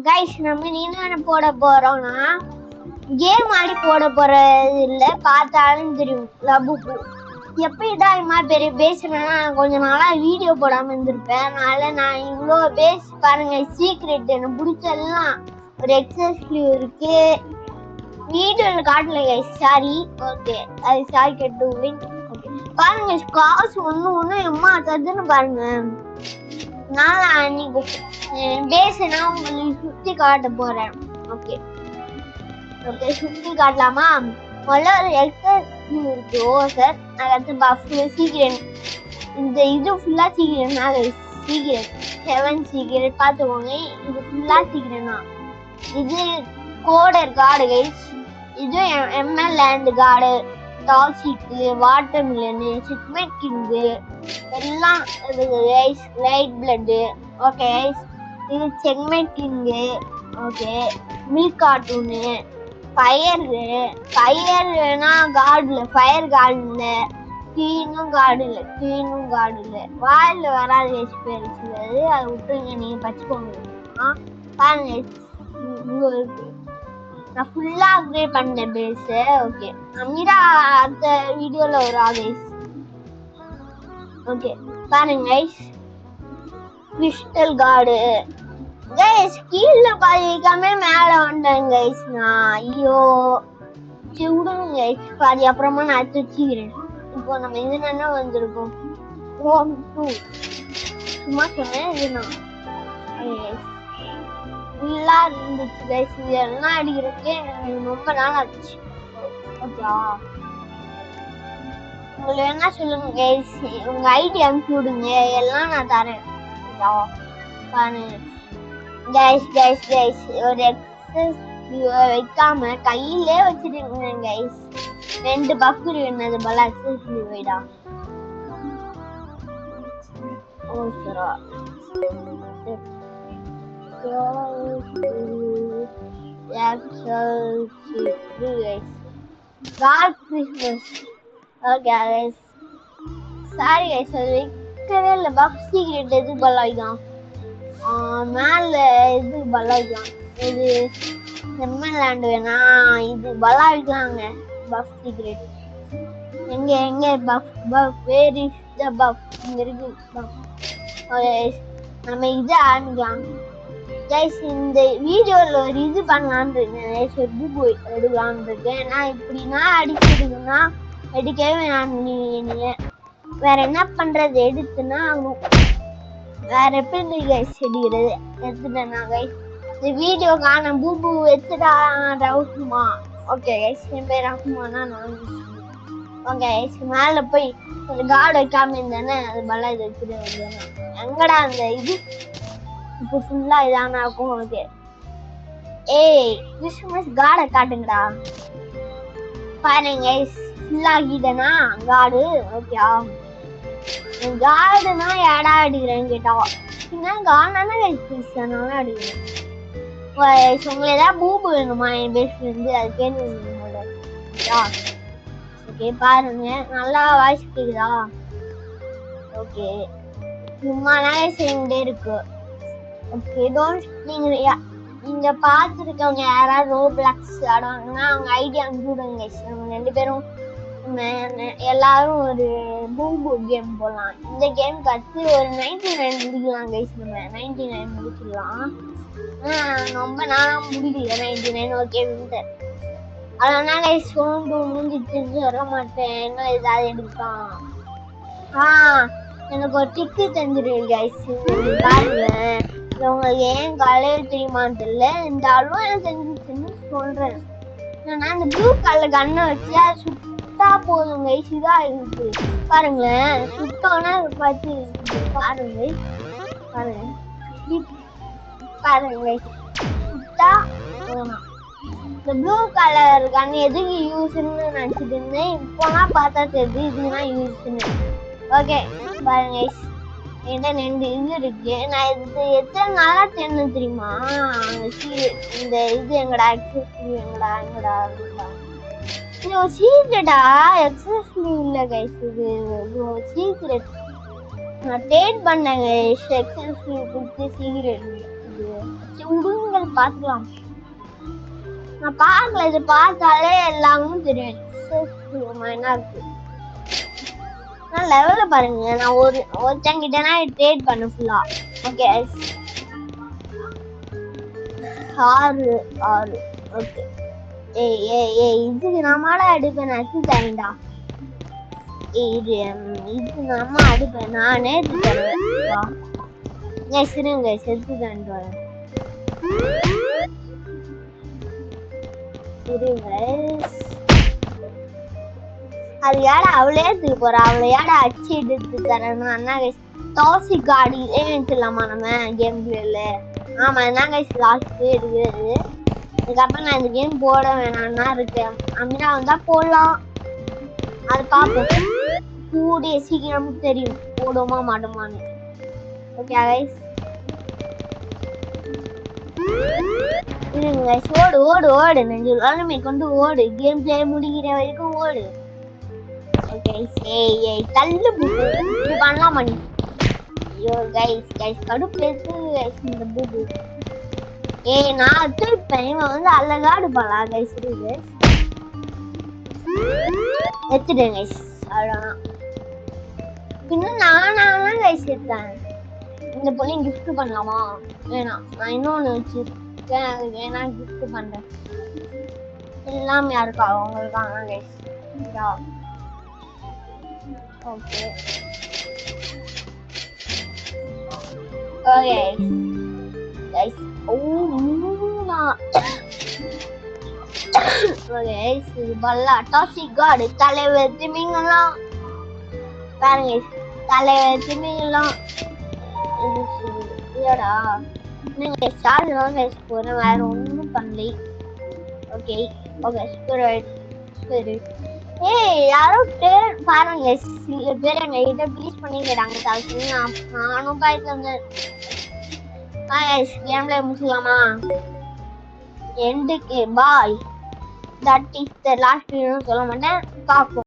Guys நம்ம என்ன போட போறோம்னா கேம் ஆடி போட போறது இல்ல, பார்த்தாலும் தெரியும் லபுக்கு. எப்படிடா இம்மா பெரிய பேசுறேன்னா கொஞ்ச நாளா வீடியோ போடாம இருந்திருப்பேன். அதனால நான் இவ்வளோ பேஸ் பாருங்க. சீக்ரெட் எனக்கு பிடிச்சதெல்லாம் ஒரு எக்ஸஸ்லிவ் இருக்கு. வீடியோல காட்டல கைஸ், சாரி. ஓகே, அது சாரி கேட்டுவின். ஓகே பாருங்க, காசு ஒண்ணு எம்மா ததுன்னு பாருங்க. நான் அன்னைக்கு பேசுனா உங்களுக்கு சுத்தி காட்ட போறேன். ஓகே ஓகே, சுத்தி காட்டலாமா? முதல்ல ஒரு எக்ஸஸ்லிவ் இருக்கு. ஓ சார், அடுத்து பஃப் சீக்கிரம். இந்த இது ஃபுல்லா சீக்கிரம் தான் சீக்கிரம் 7 சீக்கிரம் பார்த்துக்கோங்க. இது ஃபுல்லா சீக்கிரம் தான். இது கோடர் கார்டு கைஸ். இது எம்எல் லேண்ட் கார்டு, டாக்ஸிக்கு, வாட்டர் மில்லனு, சிக்மெட் கிங்கு எல்லாம் இருக்குது கைஸ். லைட் பிளட். ஓகே கைஸ், இது செக்மெட் கிங்கு. ஓகே, மில்க் கார்ட்டூனு, ஃபயர்னா கார்டுல, ஃபயர் கார்டுல, கீனும் கார்டுல, வாயில வராது கைஸ் பேரு. அதை விட்டுருங்க, நீங்க பச்சுக்கோங்க. பாருங்க இவ்வளோ இருக்கு. நான் ஃபுல்லா அப்கிரேட் பண்ணேன் பேஸ். ஓகே, அமீரா அடுத்த வீடியோல வரும் கைஸ். ஓகே பாருங்க கைஸ், கிறிஸ்டல் கார்டு கைஸ். கீழே பாதிக்காம மேல வந்தேன் கைஸ் நான். ஐயோ விடுங்க கைஸ், பாதி அப்புறமா நான் எடுத்து வச்சுக்கிறேன். இப்போ நம்ம இது என்ன வந்திருக்கோம், ஹோம் 2 சும்மா சொன்னேன். இதுதான் ஃபுல்லா இருந்துச்சு கைஸ். இதெல்லாம் அடிக்கிறதுக்கு எனக்கு ரொம்ப நாள் ஆச்சு. ஓகே, உங்களுக்கு என்ன சொல்லுங்க கைஸ், உங்க ஐடி அனுப்பி விடுங்க, எல்லாம் நான் தரேன். பாருங்க கைஸ், ஒரு எக்ஸஸ் வைக்காம கையிலே வச்சிருக்கேன் கைஸ். 2 பஃப் என்னது பல எக்ஸஸ் வைடா. ஓ சரா God Christmas. Okay guys, sorry guys, அது வைக்கவே இல்லை. பஃப் சீக்ரெட் எது பல்லாயிக்கலாம், மேல இது பல்லாயிக்கலாம். இது செம்மலாண்டு வேணா, இது பல்லாயிக்கலாங்க. பஃப் சீக்ரெட் எங்க puff where is the puff? இங்க இருக்கு பஃப். நம்ம இது ஆரம்பிக்கலாம் கைஸ். இந்த வீடியோல ஒரு இது பண்ணலான்னு இருக்கேன், போய் எடுக்கலான்னு இருக்கேன். ஏன்னா இப்படின்னா அடிச்சிருக்குன்னா எடுக்கவே நீங்க வேற என்ன பண்றது, எடுத்துன்னா வேற எப்படி கைஸ் எடுக்கிறது. எடுத்துட்டேன்னா கைஸ் இந்த வீடியோ காண பூபு எடுத்துட்டா ரவுக்குமா. ஓகே கைஸ், என் பேர் ரகுமானா நான். ஓகே கைஸ், மேல போய் கொஞ்சம் கார்டு வைக்காம இருந்தானே, அது பல இது வச்சுட்டு வந்தேன். எங்கடா அந்த இது இப்போ ஃபுல்லா இதான இருக்கும். ஓகே, ஏய் கிறிஸ்மஸ் கார்டை காட்டுங்கடா. பாருங்க கைஸ், ஃபுல்லா ஆகிட்டேனா கார்டு. ஓகே, கார்டுனா ஏடா அடிக்கிறேன்னு கேட்டா என்ன கார்டுனா கைஸ் கிறிஸ்டியனால அடிக்கிறேன். உங்களை ஏதாவது பூபு வேணுமா என் பேஸ்ல இருந்து, அது கேட்க. ஓகே பாருங்க, நல்லா வாய்ஸ் கேக்குதா? ஓகே, சும்மா செய்ய இருக்கு. ஓகே, நீங்க பார்த்துருக்கவங்க யாராவது ரோப்ளாக்ஸ் ஆடுவாங்கன்னா அவங்க ஐடியா அனுப்பிவிடுங்க. நம்ம 2 பேரும் எல்லாரும் ஒரு பூம்பு கேம் போடலாம். இந்த கேம் கற்று ஒரு 99 முடிக்கலாம் கைஸ். நம்ம 99 முடிச்சிடலாம். ரொம்ப நாளா முடியல 99. ஓகே வின்டர், அதனால சோம்பு முடிஞ்சிட்டு வர மாட்டேன். என்ன ஏதாவது எடுக்கலாம். எனக்கு ஒரு டிக்கு தெரிஞ்சிருக்கு கைஸ், பாருங்க. உங்களுக்கு ஏன் காலையில் தெரியுமான்னு தெரியல, இந்த அளவு எனக்கு தெரிஞ்சிச்சுன்னு சொல்றேன். ஏன்னா இந்த ப்ளூ கலர் கண்ணை வச்சு அது சுட்டா போதும் கைஸ். இதா இருக்கு பாருங்களேன், சுட்டோன்னா பார்த்து பாருங்க பாருங்க சுட்டா போகணும். இந்த ப்ளூ கலர் கன் எதுக்கு யூஸ்ன்னு நினைச்சிட்டு இருந்தேன், இப்போனா பார்த்தா தெரியுது இதுதான் யூஸ்ன்னு. ஓகே பாருங்க என்ன 2 இது இருக்கு. நான் இது எத்தனை நாளா தெரியும் தெரியுமா? இந்த இது எங்கடா எக்ஸஸ்லி எங்கடா இது ஒரு சீக்ரெட்டா? எக்ஸஸ்லி இல்ல கைஸ், இது சீக்ரெட். நான் டேட் பண்ணேன் கைஸ், எக்ஸஸ்லி கொடுத்து சீக்ரெட் இது விடுங்கள் பாத்துக்கலாம். நான் பார்க்கல, இது பார்த்தாலே எல்லாமும் தெரியும். என்ன இருக்கு நான் லெவல்ல பாருங்க. நான் ஒருத்தங்கிட்ட ட்ரேட் பண்ண ஃபுல்லா. Okay 6 okay. இதுக்கு நம்மளா அடிப்பேன். நச்சு தரேன்டா. இது நம்ம அடிப்பேன். நானே தருவேன். இருங்க செத்து தண்டு வரேன். அது யார அவளே எடுத்துக்க போறா? அவளை யார அச்சு எடுத்து தரணும்? அண்ணா டாசி கார்டு ஏன்லாமா நம்ம கேம் பிளேல? ஆமா என்ன கைஸ் லாஸ்ட் எடுக்கிறது. இதுக்கப்புறம் நான் இந்த கேம் போட வேணாம்னா இருக்கேன். அம்மினா வந்தா போடலாம். அது பார்ப்போம். கூடிய சீக்கிரம் தெரியும் போடுமா மாட்டோமான்னு. ஓகே கைஸ் ஓடு ஓடு ஓடு. நெஞ்சு கொண்டு ஓடு. கேம் பிளே முடிக்கிற வரைக்கும் ஓடு. ஓகே தள்ளு இப்படி பண்ணலாம் மணி. ஐயோ கைஸ் கடுப்பு இந்த பூபு. நான் தூப்பேன். இவன் வந்து அழகா எடுப்பாளா கைஸ்? எடுத்துட்டேன் கைஸ். அவ்வளோதான். பின்ன நானாலாம் கைஸ் எடுத்தேன். இந்த பொண்ணு கிஃப்ட் பண்ணலாமா? வேணாம். நான் இன்னொன்னு வச்சிருக்கேன். அது வேணா கிஃப்ட் பண்றேன். எல்லாம் யாருக்கா? அவங்களுக்காக கைஸ். Okay okay guys. இது பல்லா டாசி கார்டு தலைவர் திமிங்கலாம் பாருங்க. தலைவர் திமிங்கலாம் இல்லடா. நீங்க ஸ்டார்ட் கைஸ் போறேன். வேற ஒன்றும் பண்ணலை. ஓகே ஓகே சரி. யாரோ பேர் பாருங்க. சில பேர் எங்ககிட்ட ப்ளீஸ் பண்ணி கேட்டாங்க. நானும் பாய்ட்டு வந்தேன். கேம்ல முடிச்சுக்கலாமா? எண்டுக்கு bye. That is the last video சொல்ல மாட்டேன். பார்ப்போம்.